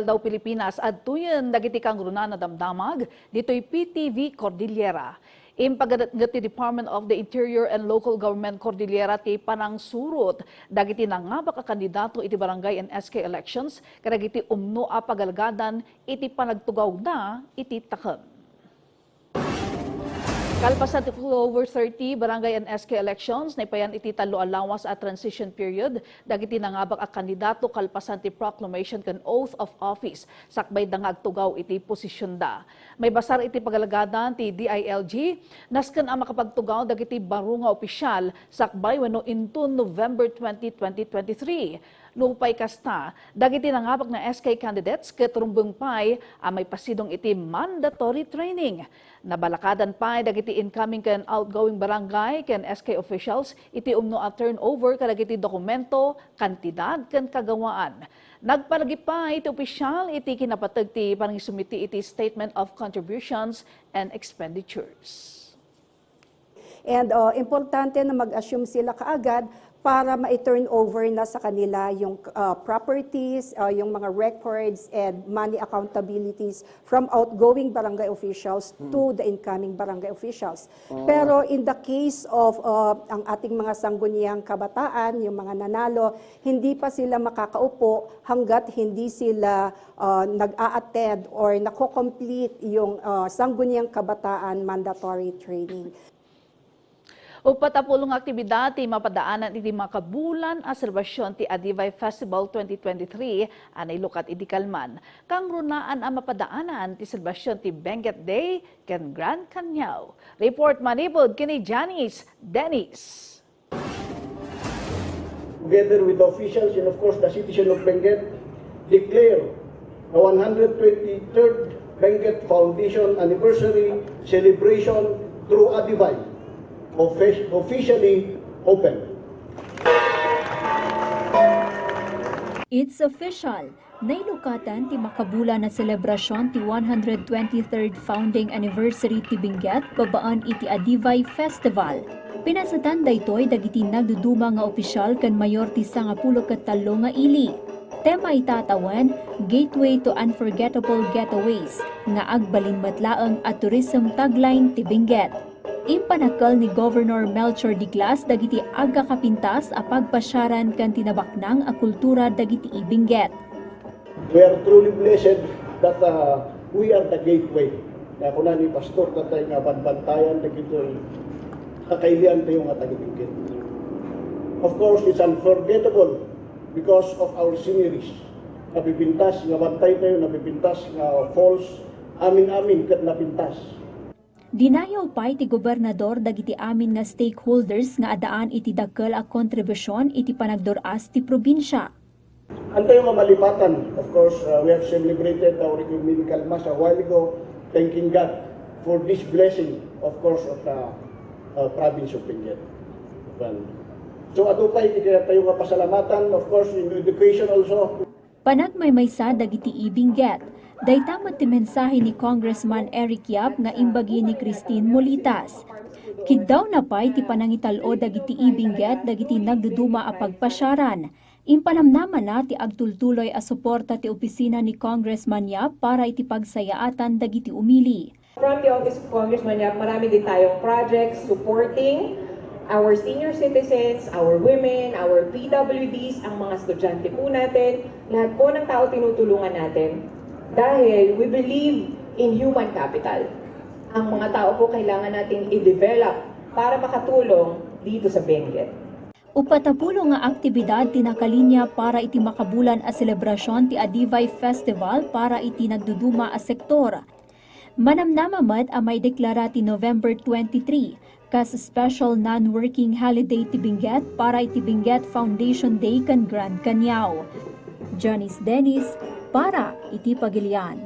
Daw Pilipinas at tuyan dagiti kang runa na damdamag dito'y PTV Cordillera. Impagat ti Department of the Interior and Local Government Cordillera ti panang surot dagiti nangabak a kandidato iti barangay and SK elections kadagiti umno a pagalgadan iti panagtugaw na iti takem. Kalpasan ti over 30 barangay and SK elections, naipayan iti talo alawas at transition period, dagiti nangabak a kandidato kalpasan ti proclamation kan oath of office, sakbay dangag tugaw iti posisyon da. May basar iti pagalagadan ti DILG, nasken ang makapagtugaw dagiti baro nga opisyal, sakbay wenno into November 20, 2023. Nupay kasta, dagiti nangabak na SK candidates ketrumbeng pay may pasidong iti mandatory training. Nabalakadan pay dagiti incoming ken outgoing barangay ken SK officials iti umno a turnover kadagiti dokumento, kantidad ken kagawaan. Nagpalagi pa iti opisyal iti kinapateg ti panangisumiti iti statement of contributions and expenditures. And importante na mag-assume sila kaagad para ma-turn over na sa kanila yung properties, yung mga records and money accountabilities from outgoing barangay officials to the incoming barangay officials. Pero in the case of ang ating mga sangguniang kabataan, yung mga nanalo, hindi pa sila makakaupo hanggat hindi sila nag-a-attend or nako-complete yung sangguniang kabataan mandatory training. Upatapulong aktibidad ti mapadaanan iti makabulan a selebrasyon ti Adivay Festival 2023 anay lukat iti Kalman. Kang runaan ang mapadaanan ti selebrasyon ti Benguet Day ken Grand Canyaw. Report manipod kini Janice Dennis. Together with the officials and of course the citizen of Benguet, declare the 123rd Benguet Foundation Anniversary Celebration through Adivay officially open. It's official. Nailukatan ti makabula na selebrasyon ti 123rd founding anniversary ti Benguet babaan iti Adivay Festival. Pinasatan daytoy dagiti nagduduma nga opisyal ken mayor ti 13 nga ili. Tema itatawan, Gateway to Unforgettable Getaways, nga agbalinmatlaang at tourism tagline ti Benguet. Impanakal ni Governor Melchor Diclas dagiti aga kapintas a pagpasyaran kan tinabaknang a kultura dagiti Benguet. We are truly blessed that we are the gateway. Na kuna ni pastor tatay nga banbantayan dagiti kakailian tayo nga taga Benguet. Of course, it's unforgettable because of our sceneries. Napipintas nga bantay tayo, napipintas nga falls, amin-amin kat napintas. Dinayaw pay ti gobernador dagiti amin nga stakeholders nga adaan iti dakkel a kontribusyon iti panagduras ti probinsya. Antay nga malipatan, of course, we have celebrated our ecumenical mass a while ago, thanking God for this blessing, of course, of the province of Benguet. So adupay iti tayo nga pasalamatan, of course, in education also. Panagmaymaysa dagiti Benguet. Daytamat ti mensahe ni Congressman Eric Yap nga imbagi ni Christine Molitas. Kiddaw na pay ti panangitalo dagiti Benguet dagiti nagduduma a pagpasyaran. Impanamnaman na ti agtultuloy a suporta ti opisina ni Congressman Yap para iti pagsayaatan dagiti umili. From the office of Congressman Yap, marami din tayong projects supporting our senior citizens, our women, our PWDs, ang mga estudyante po natin, lahat po ng tao tinutulungan natin. Dahil we believe in human capital. Ang mga tao po kailangan natin i-develop para makatulong dito sa Benguet. Upatapulo nga aktibidad tinakalinya para iti makabulan a selebrasyon ti Adivay Festival para iti nagduduma a sektor. Manamnamamat a may deklara ti November 23 kas special non-working holiday ti Benguet para iti Benguet Foundation Day kan Grand Canyaw. Janice Dennis para iti Pagilian.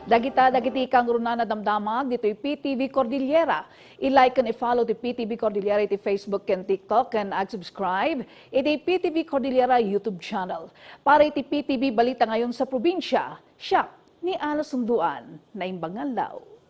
Dagiti kang runa na damdamag dito'y PTV Cordillera. I-like and i-follow ti PTV Cordillera iti Facebook and TikTok and subscribe iti PTV Cordillera YouTube channel. Para iti PTV Balita ngayon sa probinsya, siya ni Ana Sunduan na Imbangan Lao.